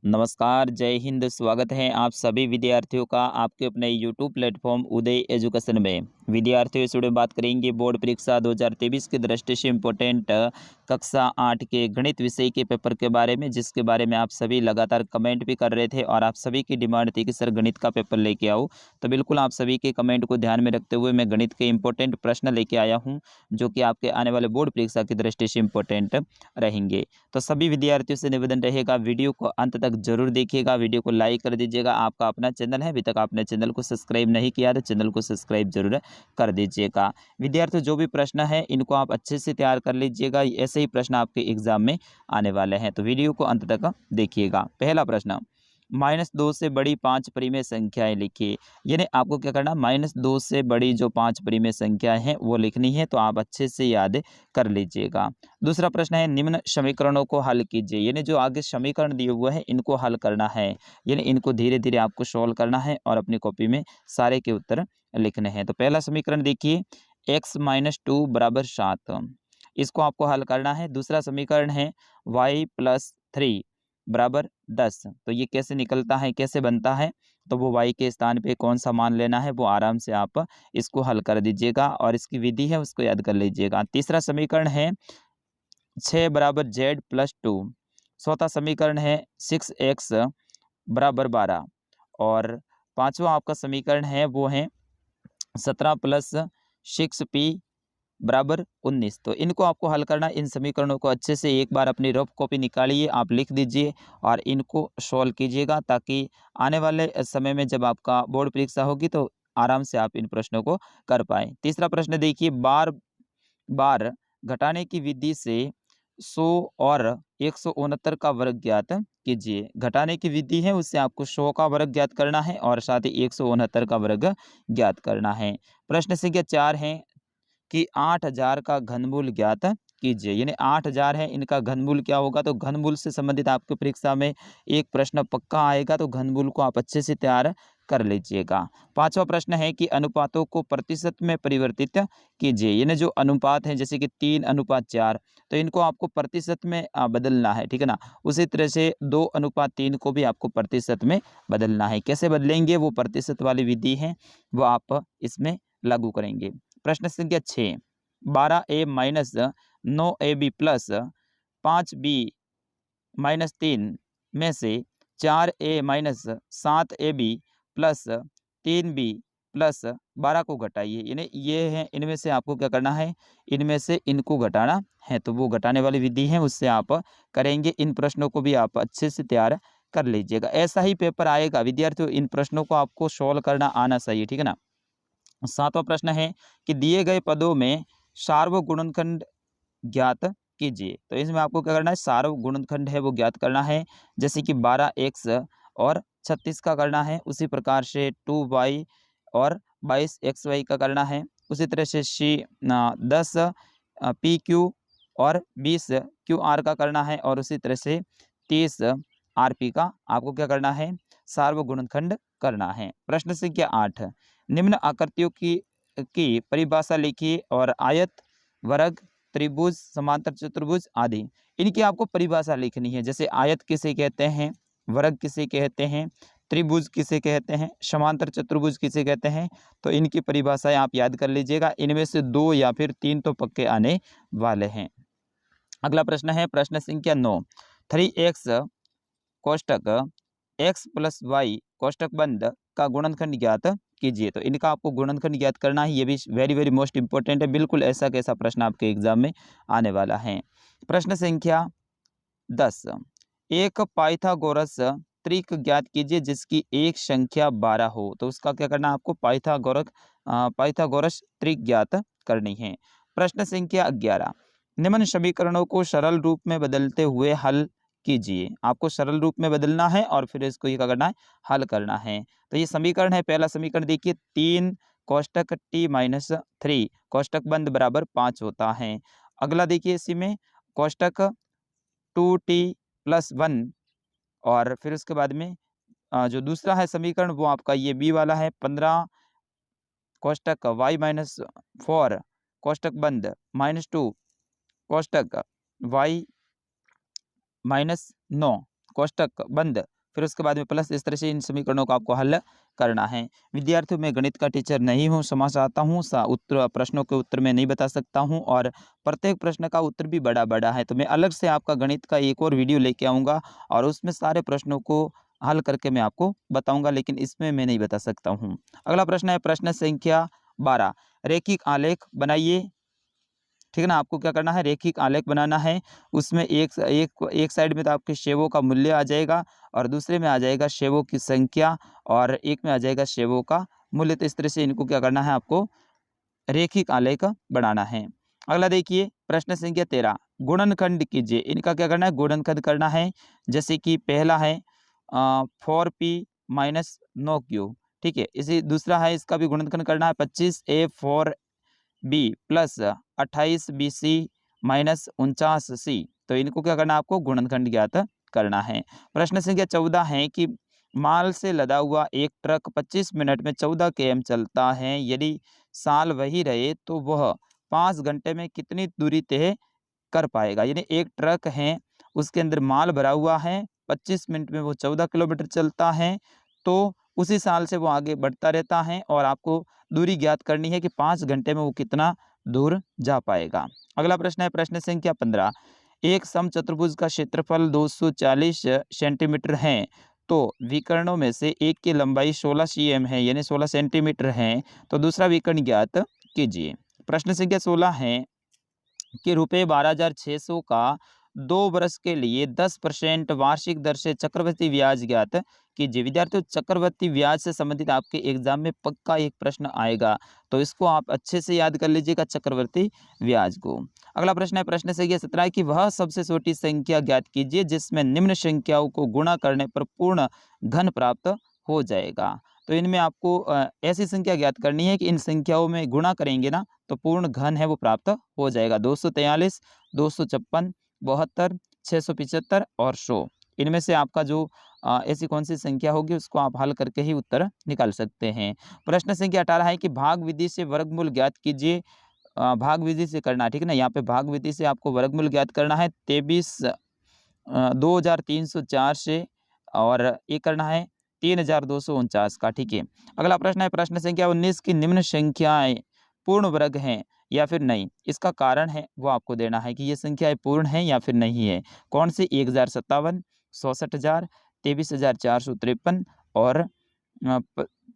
नमस्कार, जय हिंद। स्वागत है आप सभी विद्यार्थियों का आपके अपने यूट्यूब प्लेटफॉर्म उदय एजुकेशन में। विद्यार्थियों, इस वीडियो में बात करेंगे बोर्ड परीक्षा 2023 की दृष्टि से इम्पोर्टेंट कक्षा 8 के गणित विषय के पेपर के बारे में, जिसके बारे में आप सभी लगातार कमेंट भी कर रहे थे और आप सभी की डिमांड थी कि सर गणित का पेपर लेके आओ। तो बिल्कुल आप सभी के कमेंट को ध्यान में रखते हुए मैं गणित के इंपॉर्टेंट प्रश्न लेके आया हूँ, जो कि आपके आने वाले बोर्ड परीक्षा की दृष्टि से इम्पोर्टेंट रहेंगे। तो सभी विद्यार्थियों से निवेदन रहेगा, वीडियो को अंत तक जरूर देखिएगा, वीडियो को लाइक कर दीजिएगा। आपका अपना चैनल है, अभी तक आपने चैनल को सब्सक्राइब नहीं किया तो चैनल को सब्सक्राइब जरूर कर दीजिएगा। विद्यार्थियों, जो भी प्रश्न है इनको आप अच्छे से तैयार कर लीजिएगा, ऐसे ही प्रश्न आपके एग्जाम में आने वाले हैं, तो वीडियो को अंत तक देखिएगा। पहला प्रश्न, -2 से बड़ी 5 परिमेय संख्याएं लिखिए। यानी आपको क्या करना, -2 से बड़ी जो 5 परिमेय संख्याएं हैं वो लिखनी है, तो आप अच्छे से याद कर लीजिएगा। दूसरा प्रश्न है, निम्न समीकरणों को हल कीजिए। यानी जो आगे समीकरण दिए हुए हैं इनको हल करना है, यानी इनको धीरे धीरे आपको सॉल्व करना है और अपनी कॉपी में सारे के उत्तर लिखने हैं। तो पहला समीकरण देखिए, x-2 = 7, इसको आपको हल करना है। दूसरा समीकरण है y+3 = 10, तो ये कैसे निकलता है, कैसे बनता है, तो वो y के स्थान पे कौन सा मान लेना है वो आराम से आप इसको हल कर दीजिएगा और इसकी विधि है उसको याद कर लीजिएगा। तीसरा समीकरण है 6 = z+2। चौथा समीकरण है 6x = 12 और पांचवा आपका समीकरण है वो है 17 + 6p = 19। तो इनको आपको हल करना, इन समीकरणों को अच्छे से एक बार अपनी रफ कॉपी निकालिए, आप लिख दीजिए और इनको सॉल्व कीजिएगा, ताकि आने वाले समय में जब आपका बोर्ड परीक्षा होगी तो आराम से आप इन प्रश्नों को कर पाएँ। तीसरा प्रश्न देखिए, बार बार घटाने की विधि से 100 और 169 का वर्ग ज्ञात कीजिए। घटाने की विधि है उससे आपको 100 का वर्ग ज्ञात करना है और साथ ही 169 का वर्ग ज्ञात करना है। प्रश्न संख्या 4 है कि 8000 का घनमूल ज्ञात कीजिए। यानी 8000 है, इनका घनमूल क्या होगा, तो घनमूल से संबंधित आपके परीक्षा में एक प्रश्न पक्का आएगा, तो घनमूल को आप अच्छे से तैयार कर लीजिएगा। पांचवा प्रश्न है कि अनुपातों को प्रतिशत में परिवर्तित कीजिए। यानी जो अनुपात है जैसे कि 3:4, तो इनको आपको प्रतिशत में बदलना है, ठीक है ना। उसी तरह से 2:3 को भी आपको प्रतिशत में बदलना है। कैसे बदलेंगे, वो प्रतिशत वाली विधि है वो आप इसमें लागू करेंगे। प्रश्न संख्या 6, 12a - 9ab + 5b - 3 में से 4a - 7ab + 3b + 12 को घटाइए। यानी ये है, इनमें से आपको क्या करना है, इनमें से इनको घटाना है, तो वो घटाने वाली विधि है उससे आप करेंगे। इन प्रश्नों को भी आप अच्छे से तैयार कर लीजिएगा, ऐसा ही पेपर आएगा विद्यार्थियों। इन प्रश्नों को आपको सॉल्व करना आना चाहिए, ठीक है ना। सातवां प्रश्न है कि दिए गए पदों में सार्वगुणनखंड ज्ञात कीजिए। तो इसमें आपको क्या करना है, सार्वगुणनखंड है वो ज्ञात करना है। जैसे कि 12x और 36 का करना है, उसी प्रकार से 2y और 22xy का करना है। उसी तरह से 10 pq और 20 qr का करना है और उसी तरह से 30 rp का आपको क्या करना है, सार्वगुणनखंड करना है। प्रश्न संख्या 8, निम्न आकृतियों की परिभाषा लिखिए और आयत, वर्ग, त्रिभुज, समांतर चतुर्भुज आदि, इनकी आपको परिभाषा लिखनी है। जैसे आयत किसे कहते हैं, वर्ग किसे कहते हैं, त्रिभुज किसे कहते हैं, समांतर चतुर्भुज किसे कहते हैं, तो इनकी परिभाषाएं आप याद कर लीजिएगा। इनमें से 2 या फिर 3 तो पक्के आने वाले हैं। अगला प्रश्न है प्रश्न संख्या 9, 3x कोष्टक x + y कोष्टक बंद का गुणनखंड ज्ञात कीजिए। तो इनका आपको गुणनखंड ज्ञात करना है, ये भी वेरी वेरी मोस्ट इंपॉर्टेंट है। बिल्कुल ऐसा कैसा प्रश्न आपके एग्जाम में आने वाला है। प्रश्न संख्या 10, एक पाइथागोरस त्रिक ज्ञात कीजिए जिसकी एक संख्या 12 हो। तो उसका क्या करना है, आपको पाइथागोरस त्रिक ज्ञात करनी है। प्रश्न संख्या 11, निम्न समीकरणों को सरल रूप में बदलते हुए हल कीजिए। आपको सरल रूप में बदलना है और फिर इसको ये क्या करना है, हल करना है। तो ये समीकरण है, पहला समीकरण देखिए, 3 कोष्टक t - 3 कोष्टक बंद बराबर 5 होता है। अगला देखिए, इसी में कोष्टक 2t + 1 और फिर उसके बाद में जो दूसरा है समीकरण वो आपका ये बी वाला है, 15 कोष्टक y - 4 कोष्टक बंद -2 कोष्टक y - 9 कोष्टक बंद फिर उसके बाद में प्लस, इस तरह से इन समीकरणों को आपको हल करना है। विद्यार्थियों, मैं गणित का टीचर नहीं हूँ, क्षमा चाहता हूँ। उत्तर प्रश्नों के उत्तर मैं नहीं बता सकता हूँ और प्रत्येक प्रश्न का उत्तर भी बड़ा है, तो मैं अलग से आपका गणित का एक और वीडियो लेके आऊँगा और उसमें सारे प्रश्नों को हल करके मैं आपको बताऊंगा, लेकिन इसमें मैं नहीं बता सकता हूँ। अगला प्रश्न है प्रश्न संख्या 12, रेखिक आलेख बनाइए। ठीक है ना, आपको क्या करना है, रेखिक आलेख बनाना है। उसमें एक साइड में तो आपके सेवों का मूल्य आ जाएगा और दूसरे में आ जाएगा सेवों की संख्या और एक में आ जाएगा सेवों का मूल्य। तो इस तरह से इनको क्या करना है, आपको रेखिक आलेख बनाना है। अगला देखिए प्रश्न संख्या 13, गुणनखंड कीजिए। इनका क्या करना है, गुणनखंड करना है। जैसे कि पहला है 4p-9q, ठीक है। इसी दूसरा है, इसका भी गुणनखंड करना है, 25a4b प्लस 28bc-49c। तो इनको क्या करना है, आपको गुणनखंड ज्ञात करना है। प्रश्न संख्या 14 है कि माल से लदा हुआ एक ट्रक 25 मिनट में 14 km चलता है। यदि साल वही रहे तो वह 5 घंटे में कितनी दूरी तय कर पाएगा। यानी एक ट्रक है, उसके अंदर माल भरा हुआ है, 25 मिनट में वो 14 किलोमीटर चलता है, तो उसी साल से वो आगे बढ़ता रहता है और आपको दूरी ज्ञात करनी है कि 5 घंटे में वो कितना दूर जा पाएगा। अगला प्रश्न है प्रश्न संख्या 15, एक समचतुर्भुज का क्षेत्रफल 240 सेंटीमीटर है, तो विकर्णों में से एक की लंबाई 16 cm है, यानी 16 सेंटीमीटर है, तो दूसरा विकर्ण ज्ञात कीजिए। प्रश्न संख्या 16 है कि रुपये 12,600 का 2 वर्ष के लिए 10% वार्षिक दर से चक्रवृद्धि ब्याज ज्ञात कीजिए। विद्यार्थियों, चक्रवृद्धि ब्याज से संबंधित आपके एग्जाम में पक्का एक प्रश्न आएगा, तो इसको आप अच्छे से याद कर लीजिएगा, चक्रवृद्धि ब्याज को। अगला प्रश्न है प्रश्न संख्या 17 कि वह सबसे छोटी संख्या ज्ञात कीजिए जिसमें निम्न संख्याओं को गुणा करने पर पूर्ण घन प्राप्त हो जाएगा। तो इनमें आपको ऐसी संख्या ज्ञात करनी है कि इन संख्याओं में गुणा करेंगे ना तो पूर्ण घन है वो प्राप्त हो जाएगा। 243, 256, 72, 675 और 100, इनमें से आपका जो ऐसी कौन सी संख्या होगी उसको आप हल करके ही उत्तर निकाल सकते हैं। प्रश्न संख्या 18 है कि भाग विधि से वर्गमूल ज्ञात कीजिए। भाग विधि से करना, ठीक है ना, यहाँ पे भाग विधि से आपको वर्गमूल ज्ञात करना है। 23,304 से और ये करना है 3,249 का, ठीक है। अगला प्रश्न है प्रश्न संख्या 19 की निम्न संख्याएं पूर्ण वर्ग हैं या फिर नहीं। इसका कारण है वो आपको देना है कि ये संख्याएं पूर्ण हैं या फिर नहीं है। कौन सी, 1,057, 64,000, 23,453 और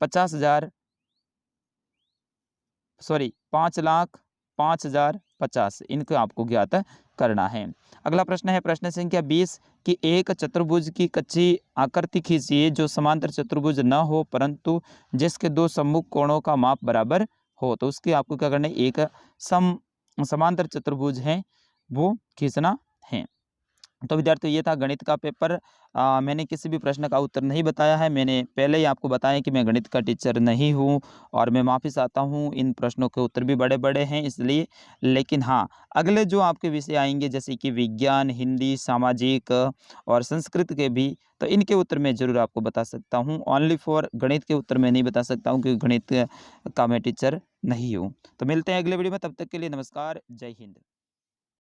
5,05,050, इनको आपको ज्ञात करना है। अगला प्रश्न है प्रश्न संख्या 20 कि एक चतुर्भुज की कच्ची आकृति खींचिए जो समांतर चतुर्भुज न हो परंतु जिसके दो सम्मुख कोणों का माप बराबर हो। तो उसके आपको क्या करना है, एक समांतर चतुर्भुज है वो खींचना है। तो विद्यार्थियों, ये था गणित का पेपर। मैंने किसी भी प्रश्न का उत्तर नहीं बताया है। मैंने पहले ही आपको बताया कि मैं गणित का टीचर नहीं हूँ और मैं माफ़ी चाहता हूँ, इन प्रश्नों के उत्तर भी बड़े हैं इसलिए। लेकिन हाँ, अगले जो आपके विषय आएंगे जैसे कि विज्ञान, हिंदी, सामाजिक और संस्कृत के भी, तो इनके उत्तर मैं ज़रूर आपको बता सकता हूँ। ओनली फॉर गणित के उत्तर मैं नहीं बता सकता हूँ क्योंकि गणित का मैं टीचर नहीं हूँ। तो मिलते हैं अगले वीडियो में, तब तक के लिए नमस्कार, जय हिंद।